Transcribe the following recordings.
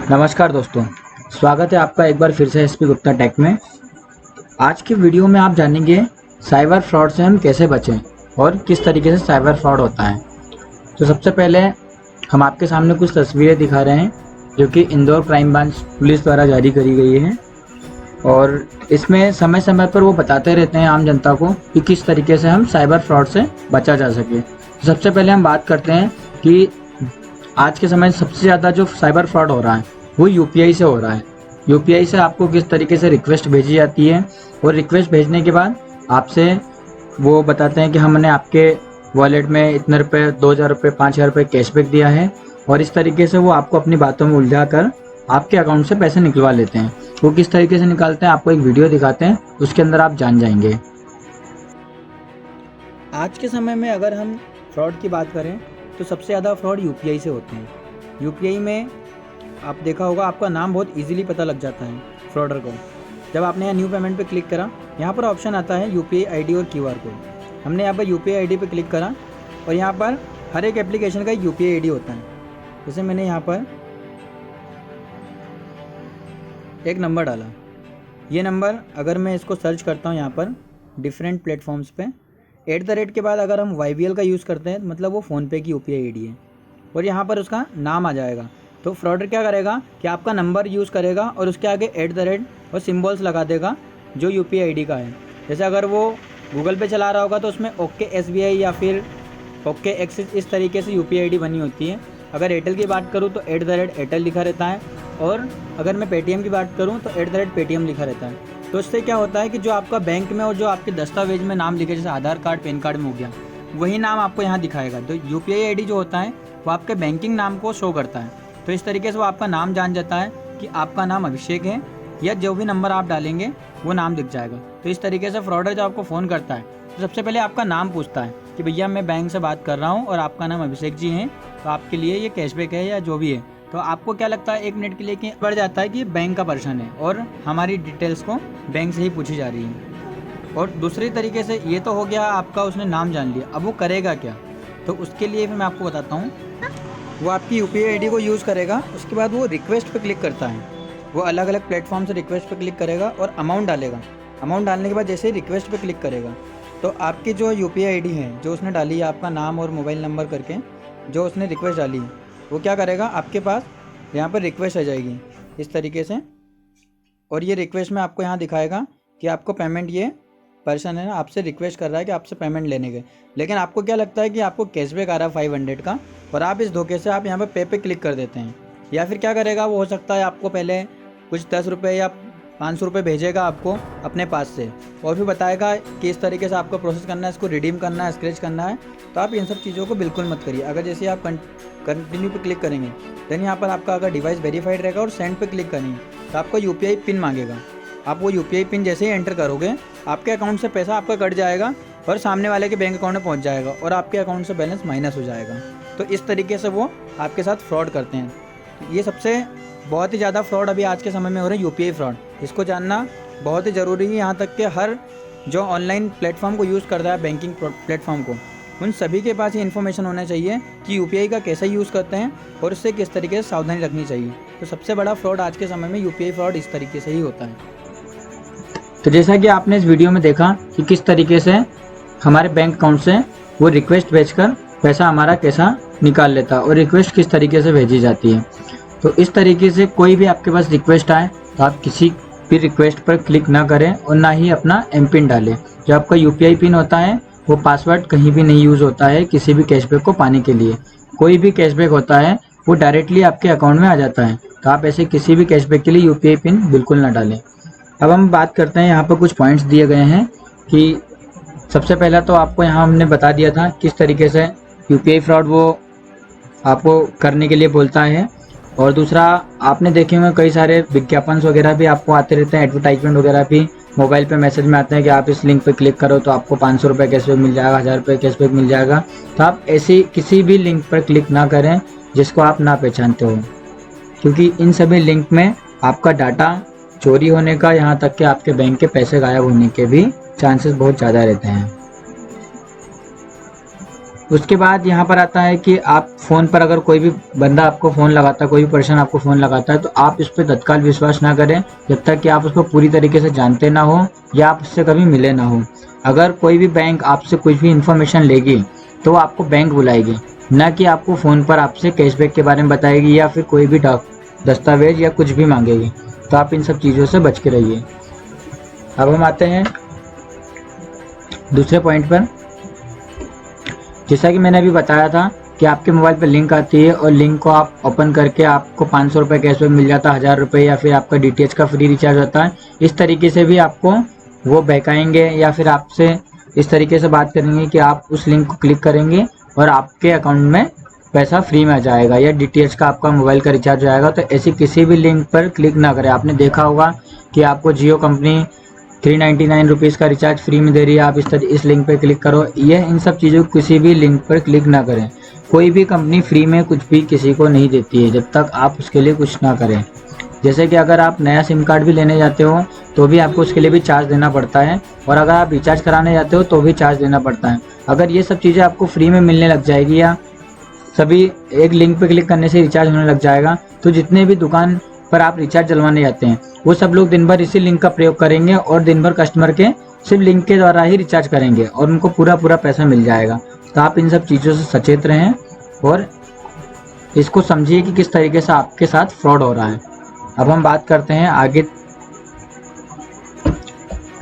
नमस्कार दोस्तों, स्वागत है आपका एक बार फिर से एसपी गुप्ता टेक में। आज की वीडियो में आप जानेंगे साइबर फ्रॉड से हम कैसे बचें और किस तरीके से साइबर फ्रॉड होता है। तो सबसे पहले हम आपके सामने कुछ तस्वीरें दिखा रहे हैं जो कि इंदौर क्राइम ब्रांच पुलिस द्वारा जारी करी गई है और इसमें समय समय पर वो बताते रहते हैं आम जनता को कि किस तरीके से हम साइबर फ्रॉड से बचा जा सके। तो सबसे पहले हम बात करते हैं कि आज के समय सबसे ज़्यादा जो साइबर फ्रॉड हो रहा है वो यूपीआई से हो रहा है। यूपीआई से आपको किस तरीके से रिक्वेस्ट भेजी जाती है और रिक्वेस्ट भेजने के बाद आपसे वो बताते हैं कि हमने आपके वॉलेट में इतने रुपये, 2000 रुपये, 5000 रुपये कैशबैक दिया है और इस तरीके से वो आपको अपनी बातों में उलझा कर आपके अकाउंट से पैसे निकलवा लेते हैं। वो किस तरीके से निकालते हैं आपको एक वीडियो दिखाते हैं, उसके अंदर आप जान जाएंगे। आज के समय में अगर हम फ्रॉड की बात करें तो सबसे ज़्यादा फ्रॉड यूपीआई से होते हैं। यूपीआई में आप देखा होगा आपका नाम बहुत इजीली पता लग जाता है फ्रॉडर को। जब आपने यहाँ न्यू पेमेंट पे क्लिक करा, यहाँ पर ऑप्शन आता है यूपीआई आईडी और क्यूआर कोड। हमने यहाँ पर यूपीआई आईडी पे क्लिक करा और यहाँ पर हर एक एप्लीकेशन का यूपीआई आईडी होता है। जैसे मैंने यहाँ पर एक नंबर डाला, ये नंबर अगर मैं इसको सर्च करता हूँ यहाँ पर डिफरेंट प्लेटफॉर्म्स पे, @ के बाद अगर हम YBL का यूज़ करते हैं मतलब वो फ़ोनपे की यूपीआई आईडी है और यहाँ पर उसका नाम आ जाएगा। तो फ्रॉडर क्या करेगा कि आपका नंबर यूज़ करेगा और उसके आगे @ और सिम्बल्स लगा देगा जो यूपीआई आईडी का है। जैसे अगर वो गूगल पे चला रहा होगा तो उसमें ओके SBI या फिर ओके एक्सिस इस तरीके से यूपीआई आईडी बनी होती है। अगर एयरटेल की बात करूँ तो @ एयरटेल लिखा रहता है और अगर मैं पेटीएम की बात करूँ तो @ पेटीएम लिखा रहता है। तो इससे क्या होता है कि जो आपका बैंक में और जो आपके दस्तावेज में नाम लिखे, जैसे आधार कार्ड, पैन कार्ड में हो गया, वही नाम आपको यहाँ दिखाएगा। तो यूपीआई आईडी जो होता है वो आपके बैंकिंग नाम को शो करता है। तो इस तरीके से वो आपका नाम जान जाता है कि आपका नाम अभिषेक है या जो भी नंबर आप डालेंगे वो नाम दिख जाएगा। तो इस तरीके से फ्रॉडर जब आपको फ़ोन करता है तो सबसे पहले आपका नाम पूछता है कि भैया मैं बैंक से बात कर रहा हूँ और आपका नाम अभिषेक जी हैं, तो आपके लिए ये कैशबैक है या जो भी है। तो आपको क्या लगता है 1 मिनट के लिए कि बढ़ जाता है कि बैंक का पर्सन है और हमारी डिटेल्स को बैंक से ही पूछी जा रही है। और दूसरी तरीके से ये तो हो गया आपका, उसने नाम जान लिया, अब वो करेगा क्या, तो उसके लिए फिर मैं आपको बताता हूँ। वो आपकी यूपीआई आईडी को यूज़ करेगा, उसके बाद वो रिक्वेस्ट पे क्लिक करता है। वो अलग अलग प्लेटफॉर्म से रिक्वेस्ट पे क्लिक करेगा और अमाउंट डालेगा। अमाउंट डालने के बाद जैसे ही रिक्वेस्ट पे क्लिक करेगा तो आपकी जो यूपीआई आईडी है जो उसने डाली है, आपका नाम और मोबाइल नंबर करके जो उसने रिक्वेस्ट डाली है, वो क्या करेगा आपके पास यहाँ पर रिक्वेस्ट आ जाएगी इस तरीके से। और ये रिक्वेस्ट में आपको यहाँ दिखाएगा कि आपको पेमेंट, ये पर्सन है ना आपसे रिक्वेस्ट कर रहा है कि आपसे पेमेंट लेने के, लेकिन आपको क्या लगता है कि आपको कैशबैक आ रहा है 500 का और आप इस धोखे से आप यहाँ पर पे क्लिक कर देते हैं। या फिर क्या करेगा वो, हो सकता है आपको पहले कुछ 10 रुपये या 500 रुपये भेजेगा आपको अपने पास से और फिर बताएगा कि इस तरीके से आपको प्रोसेस करना है, इसको रिडीम करना है, स्क्रैच करना है। तो आप इन सब चीज़ों को बिल्कुल मत करिए। अगर जैसे आप कंटिन्यू पे क्लिक करेंगे देन यहाँ पर आपका अगर डिवाइस वेरीफाइड रहेगा और सेंड पे क्लिक करेंगे तो आपको यूपीआई पिन मांगेगा। आप वो यूपीआई पिन जैसे ही एंटर करोगे आपके अकाउंट से पैसा आपका कट जाएगा और सामने वाले के बैंक अकाउंट में पहुँच जाएगा और आपके अकाउंट से बैलेंस माइनस हो जाएगा। तो इस तरीके से वो आपके साथ फ्रॉड करते हैं। ये सबसे बहुत ही ज़्यादा फ्रॉड अभी आज के समय में हो रहा है, यूपीआई फ्रॉड। इसको जानना बहुत ही ज़रूरी है। यहाँ तक कि हर जो ऑनलाइन प्लेटफॉर्म को यूज़ करता है, बैंकिंग प्लेटफॉर्म को, उन सभी के पास ये इन्फॉर्मेशन होना चाहिए कि यूपीआई का कैसे यूज़ करते हैं और उससे किस तरीके से सावधानी रखनी चाहिए। तो सबसे बड़ा फ्रॉड आज के समय में यूपीआई फ्रॉड इस तरीके से ही होता है। तो जैसा कि आपने इस वीडियो में देखा कि किस तरीके से हमारे बैंक अकाउंट से वो रिक्वेस्ट भेजकर पैसा हमारा कैसा निकाल लेता है और रिक्वेस्ट किस तरीके से भेजी जाती है। तो इस तरीके से कोई भी आपके पास रिक्वेस्ट आए तो आप किसी भी रिक्वेस्ट पर क्लिक ना करें और ना ही अपना एम पिन डालें। जो आपका यूपीआई पिन होता है वो पासवर्ड कहीं भी नहीं यूज़ होता है किसी भी कैशबैक को पाने के लिए। कोई भी कैशबैक होता है वो डायरेक्टली आपके अकाउंट में आ जाता है। तो आप ऐसे किसी भी कैशबैक के लिए यूपीआई पिन बिल्कुल ना डालें। अब हम बात करते हैं, यहाँ पर कुछ पॉइंट्स दिए गए हैं कि सबसे पहला तो आपको यहाँ हमने बता दिया था किस तरीके से यूपीआई फ्रॉड वो आपको करने के लिए बोलता है। और दूसरा, आपने देखे होंगे कई सारे विज्ञापन वगैरह भी आपको आते रहते हैं, एडवर्टाइजमेंट वगैरह भी मोबाइल पे मैसेज में आते हैं कि आप इस लिंक पे क्लिक करो तो आपको 500 रुपये कैशबैक मिल जाएगा, 1000 रुपये कैशबैक मिल जाएगा। तो आप ऐसी किसी भी लिंक पर क्लिक ना करें जिसको आप ना पहचानते हो, क्योंकि इन सभी लिंक में आपका डाटा चोरी होने का, यहाँ तक कि आपके बैंक के पैसे गायब होने के भी चांसेस बहुत ज़्यादा रहते हैं। उसके बाद यहाँ पर आता है कि आप फ़ोन पर अगर कोई भी बंदा आपको फ़ोन लगाता है, कोई भी पर्सन आपको फ़ोन लगाता है, तो आप इस पर तत्काल विश्वास ना करें जब तक कि आप उसको पूरी तरीके से जानते ना हो या आप उससे कभी मिले ना हो। अगर कोई भी बैंक आपसे कुछ भी इन्फॉर्मेशन लेगी तो वो आपको बैंक बुलाएगी, ना कि आपको फ़ोन पर आपसे कैशबैक के बारे में बताएगी या फिर कोई भी दस्तावेज या कुछ भी मांगेगी। तो आप इन सब चीज़ों से बच के रहिए। अब हम आते हैं दूसरे पॉइंट पर। जैसा कि मैंने अभी बताया था कि आपके मोबाइल पर लिंक आती है और लिंक को आप ओपन करके आपको 500 रुपये कैशबैक मिल जाता है, 1000 रुपये, या फिर आपका DTH का फ्री रिचार्ज होता है। इस तरीके से भी आपको वो बहकाएंगे या फिर आपसे इस तरीके से बात करेंगे कि आप उस लिंक को क्लिक करेंगे और आपके अकाउंट में पैसा फ्री में आ जाएगा या DTH का आपका मोबाइल का रिचार्ज हो जाएगा। तो ऐसी किसी भी लिंक पर क्लिक ना करें। आपने देखा होगा कि आपको जियो कंपनी 399 रुपीज़ का रिचार्ज फ्री में दे रही है, आप इस लिंक पर क्लिक करो। यह इन सब चीज़ों किसी भी लिंक पर क्लिक ना करें। कोई भी कंपनी फ्री में कुछ भी किसी को नहीं देती है जब तक आप उसके लिए कुछ ना करें। जैसे कि अगर आप नया सिम कार्ड भी लेने जाते हो तो भी आपको उसके लिए भी चार्ज देना पड़ता है, और अगर आप रिचार्ज कराने जाते हो तो भी चार्ज देना पड़ता है। अगर ये सब चीज़ें आपको फ्री में मिलने लग जाएगी या सभी एक लिंक पर क्लिक करने से रिचार्ज होने लग जाएगा, तो जितने भी दुकान पर आप रिचार्ज डलवाने जाते हैं वो सब लोग दिन भर इसी लिंक का प्रयोग करेंगे और दिन भर कस्टमर के सिर्फ लिंक के द्वारा ही रिचार्ज करेंगे और उनको पूरा पैसा मिल जाएगा। तो आप इन सब चीज़ों से सचेत रहें और इसको समझिए कि किस तरीके से आपके साथ फ्रॉड हो रहा है। अब हम बात करते हैं आगे।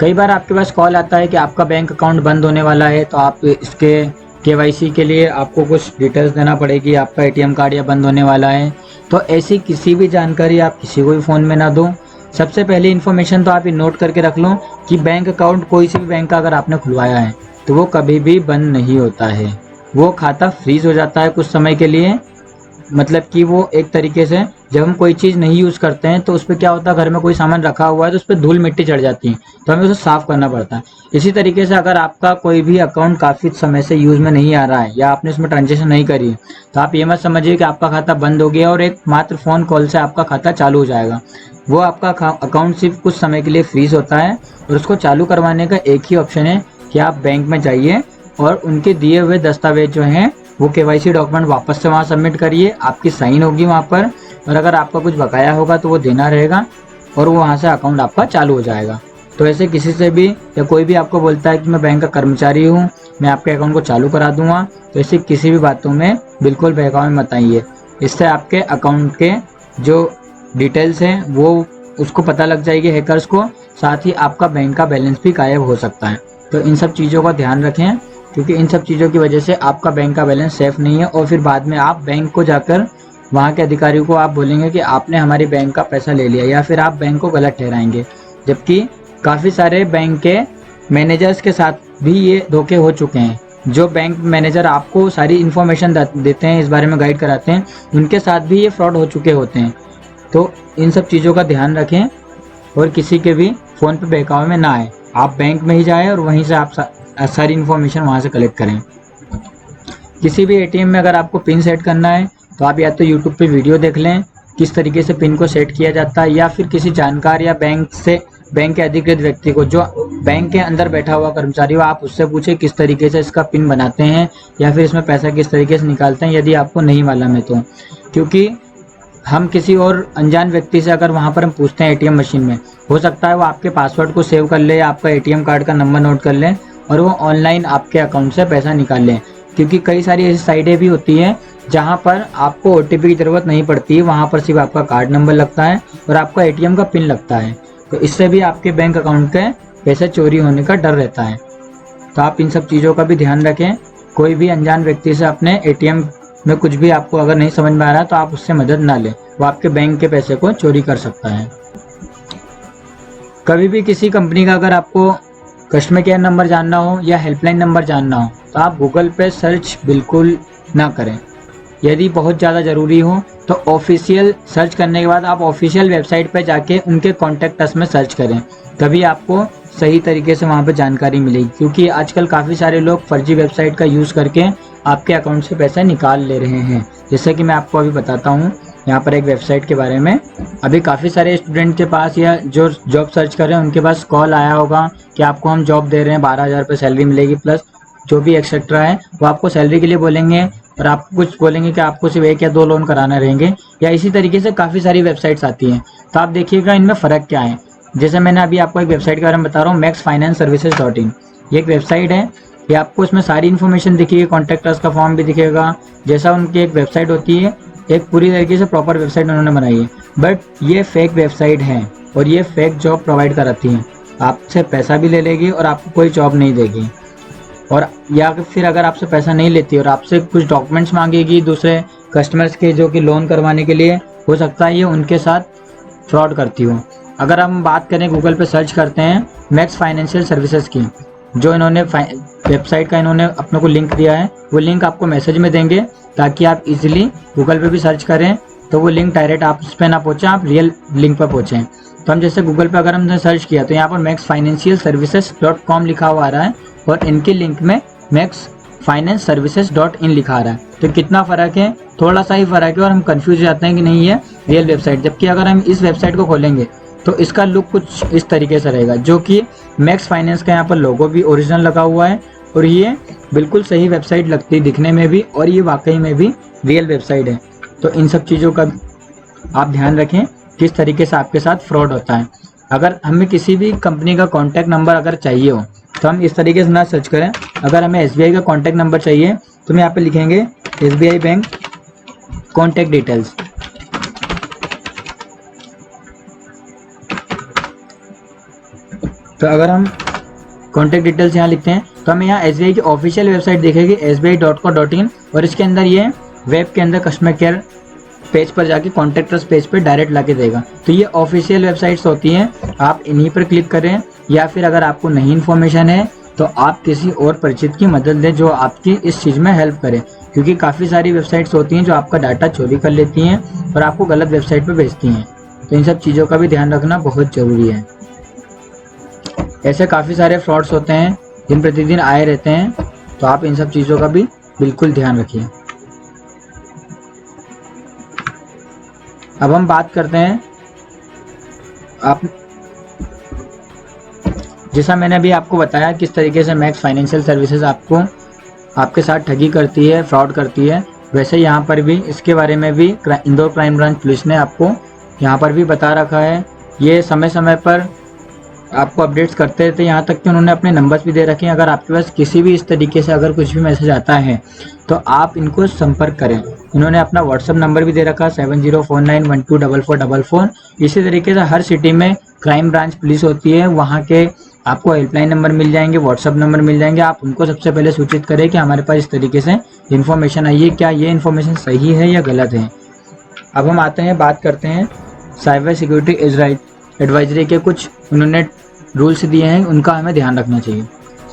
कई बार आपके पास कॉल आता है कि आपका बैंक अकाउंट बंद होने वाला है, तो आप इसके KYC के लिए आपको कुछ डिटेल्स देना पड़ेगी, आपका ATM कार्ड या बंद होने वाला है। तो ऐसी किसी भी जानकारी आप किसी को भी फ़ोन में ना दो। सबसे पहले इन्फॉर्मेशन तो आप ये नोट करके रख लो कि बैंक अकाउंट कोई सी भी बैंक का अगर आपने खुलवाया है तो वो कभी भी बंद नहीं होता है। वो खाता फ्रीज हो जाता है कुछ समय के लिए। मतलब कि वो एक तरीके से जब हम कोई चीज़ नहीं यूज़ करते हैं तो उस पर क्या होता है, घर में कोई सामान रखा हुआ है तो उस पर धूल मिट्टी चढ़ जाती है, तो हमें उसे साफ़ करना पड़ता है। इसी तरीके से अगर आपका कोई भी अकाउंट काफ़ी समय से यूज़ में नहीं आ रहा है या आपने उसमें ट्रांजेक्शन नहीं करी है, तो आप ये मत समझिए कि आपका खाता बंद हो गया और एक मात्र फ़ोन कॉल से आपका खाता चालू हो जाएगा। वो आपका अकाउंट सिर्फ कुछ समय के लिए फ्रीज होता है और उसको चालू करवाने का एक ही ऑप्शन है कि आप बैंक में जाइए और उनके दिए हुए दस्तावेज जो हैं वो KYC डॉक्यूमेंट वापस से वहाँ सबमिट करिए। आपकी साइन होगी वहाँ पर, और अगर आपका कुछ बकाया होगा तो वो देना रहेगा और वो वहाँ से अकाउंट आपका चालू हो जाएगा। तो ऐसे किसी से भी या कोई भी आपको बोलता है कि मैं बैंक का कर्मचारी हूँ, मैं आपके अकाउंट को चालू करा दूंगा, तो ऐसी किसी भी बातों में बिल्कुल बहकावे मत आइए। इससे आपके अकाउंट के जो डिटेल्स हैं वो उसको पता लग जाएगी हैकर्स को, साथ ही आपका बैंक का बैलेंस भी गायब हो सकता है। तो इन सब चीज़ों का ध्यान रखें, क्योंकि इन सब चीज़ों की वजह से आपका बैंक का बैलेंस सेफ नहीं है और फिर बाद में आप बैंक को जाकर वहाँ के अधिकारियों को आप बोलेंगे कि आपने हमारे बैंक का पैसा ले लिया, या फिर आप बैंक को गलत ठहराएंगे। जबकि काफ़ी सारे बैंक के मैनेजर्स के साथ भी ये धोखे हो चुके हैं। जो बैंक मैनेजर आपको सारी इन्फॉर्मेशन देते हैं, इस बारे में गाइड कराते हैं, उनके साथ भी ये फ्रॉड हो चुके होते हैं। तो इन सब चीज़ों का ध्यान रखें और किसी के भी फ़ोन पे बहकावे में ना आए। आप बैंक में ही जाएं और वहीं से आप सारी इन्फॉर्मेशन वहाँ से कलेक्ट करें। किसी भी ATM में अगर आपको पिन सेट करना है तो आप या तो YouTube पे वीडियो देख लें किस तरीके से पिन को सेट किया जाता है, या फिर किसी जानकार या बैंक के अधिकृत व्यक्ति को, जो बैंक के अंदर बैठा हुआ कर्मचारी हो, आप उससे पूछे किस तरीके से इसका पिन बनाते हैं या फिर इसमें पैसा किस तरीके से निकालते हैं, यदि आपको नहीं मालूम है तो। क्योंकि हम किसी और अनजान व्यक्ति से अगर वहाँ पर हम पूछते हैं ATM मशीन में, हो सकता है वो आपके पासवर्ड को सेव कर ले, आपका ATM कार्ड का नंबर नोट कर ले और वो ऑनलाइन आपके अकाउंट से पैसा निकाल लें। क्योंकि कई सारी ऐसी साइटें भी होती हैं जहाँ पर आपको OTP की ज़रूरत नहीं पड़ती है, वहाँ पर सिर्फ आपका कार्ड नंबर लगता है और आपका ATM का पिन लगता है। तो इससे भी आपके बैंक अकाउंट के पैसे चोरी होने का डर रहता है। तो आप इन सब चीज़ों का भी ध्यान रखें। कोई भी अनजान व्यक्ति से अपने ATM में कुछ भी आपको अगर नहीं समझ में आ रहा तो आप उससे मदद ना लें, वो आपके बैंक के पैसे को चोरी कर सकता है। कभी भी किसी कंपनी का अगर आपको कस्टमर केयर नंबर जानना हो या हेल्पलाइन नंबर जानना हो तो आप गूगल पे सर्च बिल्कुल ना करें। यदि बहुत ज़्यादा ज़रूरी हो तो ऑफिशियल सर्च करने के बाद आप ऑफिशियल वेबसाइट पर जाके उनके कॉन्टैक्ट अस में सर्च करें, तभी आपको सही तरीके से वहाँ पर जानकारी मिलेगी। क्योंकि आजकल काफ़ी सारे लोग फर्जी वेबसाइट का यूज़ करके आपके अकाउंट से पैसा निकाल ले रहे हैं। जैसे कि मैं आपको अभी बताता हूँ यहाँ पर एक वेबसाइट के बारे में। अभी काफ़ी सारे स्टूडेंट के पास या जो जॉब सर्च कर रहे हैं उनके पास कॉल आया होगा कि आपको हम जॉब दे रहे हैं, 12,000 रुपये सैलरी मिलेगी प्लस जो भी एक्सेट्रा है वो आपको सैलरी के लिए बोलेंगे और आपको कुछ बोलेंगे कि आपको सिर्फ 1 या 2 लोन कराना रहेंगे, या इसी तरीके से काफ़ी सारी वेबसाइट्स आती हैं। तो आप देखिएगा इनमें फ़र्क क्या है। जैसे मैंने अभी आपको एक वेबसाइट के बारे में बता रहा हूँ, maxfinanceservices.in। ये एक वेबसाइट है, ये आपको इसमें सारी इन्फॉर्मेशन दिखेगी, कॉन्टैक्ट का फॉर्म भी दिखेगा। जैसा उनकी एक वेबसाइट होती है, एक पूरी तरीके से प्रॉपर वेबसाइट उन्होंने बनाई है, बट ये फेक वेबसाइट है और ये फेक जॉब प्रोवाइड कराती है। आपसे पैसा भी ले लेगी और आपको कोई जॉब नहीं देगी, और या फिर अगर आपसे पैसा नहीं लेती और आपसे कुछ डॉक्यूमेंट्स मांगेगी दूसरे कस्टमर्स के, जो कि लोन करवाने के लिए, हो सकता है ये उनके साथ फ्रॉड करती हो। अगर हम बात करें, गूगल पे सर्च करते हैं मैक्स फाइनेंशियल सर्विसेज की, जो इन्होंने वेबसाइट का इन्होंने अपने को लिंक दिया है, वो लिंक आपको मैसेज में देंगे ताकि आप इजीली गूगल पे भी सर्च करें तो वो लिंक डायरेक्ट आप उस पर ना पहुँचें, आप रियल लिंक पर पहुँचें। तो हम जैसे गूगल पे अगर हमने सर्च किया तो यहाँ पर maxfinancialservices.com लिखा हुआ आ रहा है और इनके लिंक में maxfinanceservices.in लिखा आ रहा है। तो कितना फ़र्क है, थोड़ा सा ही फ़र्क है और हम कंफ्यूज हो जाते हैं कि नहीं ये रियल वेबसाइट। जबकि अगर हम इस वेबसाइट को खोलेंगे तो इसका लुक कुछ इस तरीके से रहेगा, जो कि मैक्स फाइनेंस का यहाँ पर लोगो भी ओरिजिनल लगा हुआ है और ये बिल्कुल सही वेबसाइट लगती है दिखने में भी, और ये वाकई में भी रियल वेबसाइट है। तो इन सब चीज़ों का आप ध्यान रखें किस तरीके से आपके साथ फ्रॉड होता है। अगर हमें किसी भी कंपनी का कॉन्टैक्ट नंबर अगर चाहिए हो तो हम इस तरीके से ना सर्च करें। अगर हमें SBI का कॉन्टैक्ट नंबर चाहिए तो हम यहाँ पे लिखेंगे SBI बैंक कॉन्टैक्ट डिटेल्स। तो अगर हम कॉन्टैक्ट डिटेल्स यहाँ लिखते हैं तो हमें यहाँ SBI की ऑफिशियल वेबसाइट दिखेगी sbi.co.in, और इसके अंदर ये वेब के अंदर कस्टमर केयर पेज पर जाके कॉन्टैक्ट पेज पर डायरेक्ट लाके देगा। तो ये ऑफिशियल वेबसाइट्स होती हैं, आप इन्हीं पर क्लिक करें, या फिर अगर आपको नहीं इन्फॉर्मेशन है तो आप किसी और परिचित की मदद लें जो आपकी इस चीज़ में हेल्प करे, क्योंकि काफ़ी सारी वेबसाइट्स होती हैं जो आपका डाटा चोरी कर लेती हैं और आपको गलत वेबसाइट पर भेजती हैं। तो इन सब चीज़ों का भी ध्यान रखना बहुत ज़रूरी है। ऐसे काफ़ी सारे फ्रॉड्स होते हैं दिन प्रतिदिन आए रहते हैं, तो आप इन सब चीज़ों का भी बिल्कुल ध्यान रखिए। अब हम बात करते हैं, आप जैसा मैंने अभी आपको बताया किस तरीके से मैक्स फाइनेंशियल सर्विसेज आपको आपके साथ ठगी करती है, फ्रॉड करती है, वैसे यहाँ पर भी इसके बारे में भी इंदौर क्राइम ब्रांच पुलिस ने आपको यहाँ पर भी बता रखा है। ये समय समय पर आपको अपडेट्स करते रहते हैं, यहाँ तक कि उन्होंने अपने नंबर्स भी दे रखे हैं। अगर आपके पास किसी भी इस तरीके से अगर कुछ भी मैसेज आता है तो आप इनको संपर्क करें। इन्होंने अपना व्हाट्सअप नंबर भी दे रखा है 7049124444। इसी तरीके से हर सिटी में क्राइम ब्रांच पुलिस होती है, वहाँ के आपको हेल्पलाइन नंबर मिल जाएंगे, व्हाट्सअप नंबर मिल जाएंगे। आप उनको सबसे पहले सूचित करें कि हमारे पास इस तरीके से इन्फॉर्मेशन आई है, क्या ये इन्फॉर्मेशन सही है या गलत है। अब हम आते हैं, बात करते हैं साइबर सिक्योरिटी एडवाइजरी के कुछ उन्होंने रूल्स दिए हैं, उनका हमें ध्यान रखना चाहिए।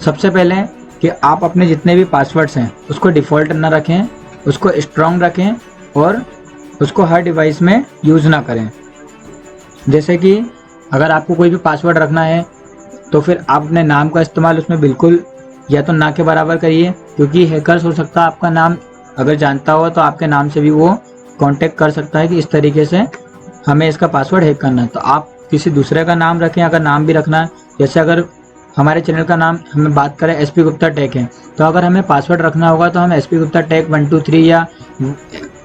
सबसे पहले कि आप अपने जितने भी पासवर्ड्स हैं उसको डिफ़ॉल्ट ना रखें, उसको स्ट्रॉन्ग रखें और उसको हर डिवाइस में यूज़ ना करें। जैसे कि अगर आपको कोई भी पासवर्ड रखना है तो फिर आप अपने नाम का इस्तेमाल उसमें बिल्कुल या तो ना के बराबर करिए, क्योंकि हैकर्स हो सकता है आपका नाम अगर जानता हो तो आपके नाम से भी वो कांटेक्ट कर सकता है कि इस तरीके से हमें इसका पासवर्ड हैक करना है। तो आप किसी दूसरे का नाम रखें, अगर नाम भी रखना है। जैसे अगर हमारे चैनल का नाम हमें बात करें SP गुप्ता टेक है, तो अगर हमें पासवर्ड रखना होगा तो हम SP गुप्ता टेक 123 या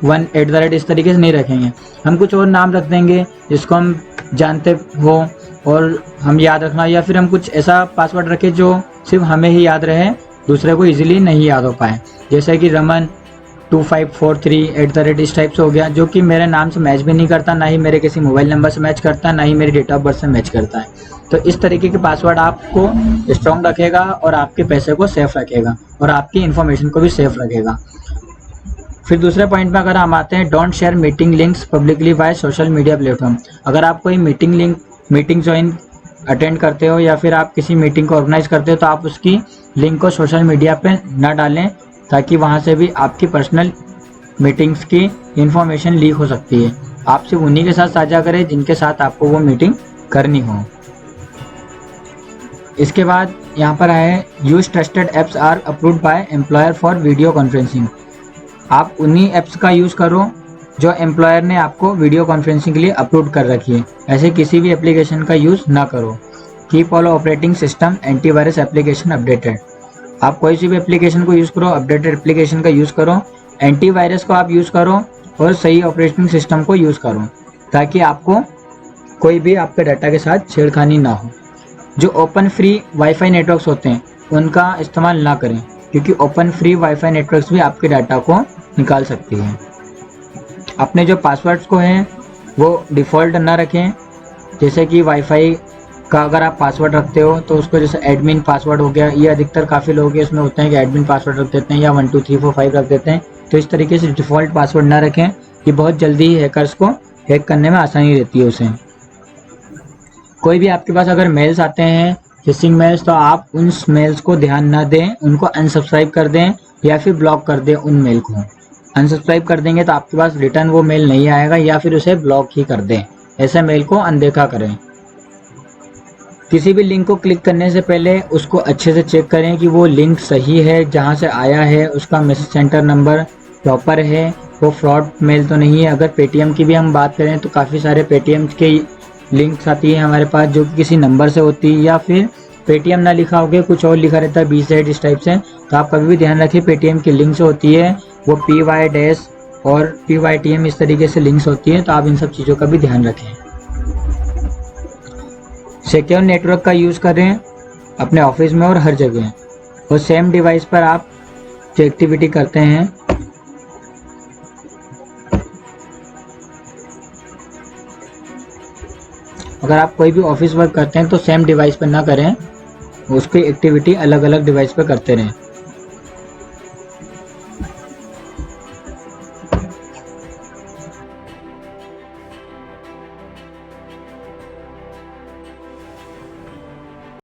1 इस तरीके से नहीं रखेंगे। हम कुछ और नाम रख देंगे जिसको हम जानते हो और हम याद रखना, या फिर हम कुछ ऐसा पासवर्ड रखें जो सिर्फ हमें ही याद रहे, दूसरे को इजीली नहीं याद हो पाए। जैसे कि रमन 2543 इस टाइप से हो गया, जो कि मेरे नाम से मैच भी नहीं करता, ना ही मेरे किसी मोबाइल नंबर से मैच करता, ना ही मेरी डेट ऑफ बर्थ से मैच करता है। तो इस तरीके के पासवर्ड आपको स्ट्रॉन्ग रखेगा और आपके पैसे को सेफ रखेगा और आपकी इन्फॉर्मेशन को भी सेफ रखेगा। फिर दूसरे पॉइंट में अगर हम आते हैं, don't share meeting links publicly by social media platform. अगर आप कोई मीटिंग ज्वाइन अटेंड करते हो या फिर आप किसी मीटिंग को ऑर्गेनाइज करते हो तो आप उसकी लिंक को सोशल मीडिया पे ना डालें, ताकि वहाँ से भी आपकी पर्सनल मीटिंग्स की इंफॉर्मेशन लीक हो सकती है। आप सिर्फ उन्हीं के साथ साझा करें जिनके साथ आपको वो मीटिंग करनी हो। इसके बाद यहाँ पर आए, use trusted apps are approved by employer for video conferencing. आप उन्हीं एप्स का यूज़ करो जो एम्प्लॉयर ने आपको वीडियो कॉन्फ्रेंसिंग के लिए अप्रूव कर रखी है। ऐसे किसी भी एप्लीकेशन का यूज़ ना करो। Keep all operating system antivirus application updated. आप कोई सी भी एप्लीकेशन को यूज़ करो, अपडेटेड एप्लीकेशन का यूज़ करो, एंटीवायरस को आप यूज़ करो और सही ऑपरेटिंग सिस्टम को यूज़ करो, ताकि आपको कोई भी आपके डाटा के साथ छेड़खानी ना हो। जो ओपन फ्री वाईफाई नेटवर्क्स होते हैं उनका इस्तेमाल ना करें, क्योंकि ओपन फ्री वाईफाई नेटवर्क्स भी आपके डाटा को निकाल सकती हैं। अपने जो पासवर्ड्स को हैं वो डिफ़ॉल्ट ना रखें। जैसे कि वाईफाई का अगर आप पासवर्ड रखते हो तो उसको जैसे एडमिन पासवर्ड हो गया, ये अधिकतर काफ़ी लोगों के इसमें होते हैं कि एडमिन पासवर्ड रख देते हैं या 1 2 3 4 5 रख देते हैं। तो इस तरीके से डिफ़ॉल्ट पासवर्ड ना रखें, ये बहुत जल्दी ही हैकर्स को हैक करने में आसानी रहती है उसे। कोई भी आपके पास अगर मेल्स आते हैं फिशिंग मेल्स, तो आप उन मेल्स को ध्यान ना दें, उनको अनसब्सक्राइब कर दें या फिर ब्लॉक कर दें उन मेल को। अनसब्सक्राइब कर देंगे तो आपके पास रिटर्न वो मेल नहीं आएगा, या फिर उसे ब्लॉक ही कर दें। ऐसे मेल को अनदेखा करें। किसी भी लिंक को क्लिक करने से पहले उसको अच्छे से चेक करें कि वो लिंक सही है, जहाँ से आया है उसका मैसेज सेंटर नंबर प्रॉपर है, वो फ्रॉड मेल तो नहीं है। अगर पेटीएम की भी हम बात करें तो काफ़ी सारे पेटीएम के लिंक्स आती है हमारे पास जो कि किसी नंबर से होती है, या फिर पेटीएम ना लिखा होगा कुछ और लिखा रहता है BZ इस टाइप से। तो आप कभी भी ध्यान रखें पेटीएम की लिंक से होती है वो PY- और PYTM इस तरीके से लिंक्स होती है, तो आप इन सब चीज़ों का भी ध्यान रखें। सिक्योर नेटवर्क का यूज़ करें अपने ऑफिस में और हर जगह, और सेम डिवाइस पर आप जो एक्टिविटी करते हैं अगर आप कोई भी ऑफिस वर्क करते हैं तो सेम डिवाइस पर ना करें, उसकी एक्टिविटी अलग अलग डिवाइस पर करते रहें।